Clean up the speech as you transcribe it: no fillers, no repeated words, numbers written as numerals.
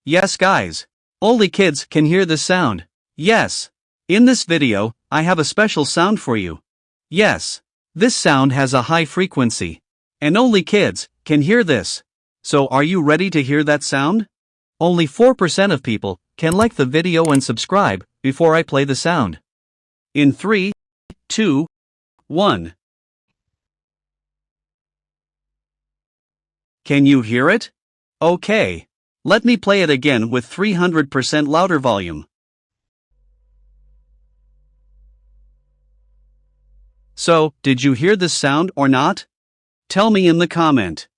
Yes guys. Only kids can hear this sound. Yes. In this video, I have a special sound for you. Yes. This sound has a high frequency. And only kids can hear this. So are you ready to hear that sound? Only 4% of people can like the video and subscribe before I play the sound. In 3, 2, 1. Can you hear it? Okay. Let me play it again with 300% louder volume. So, did you hear this sound or not? Tell me in the comment.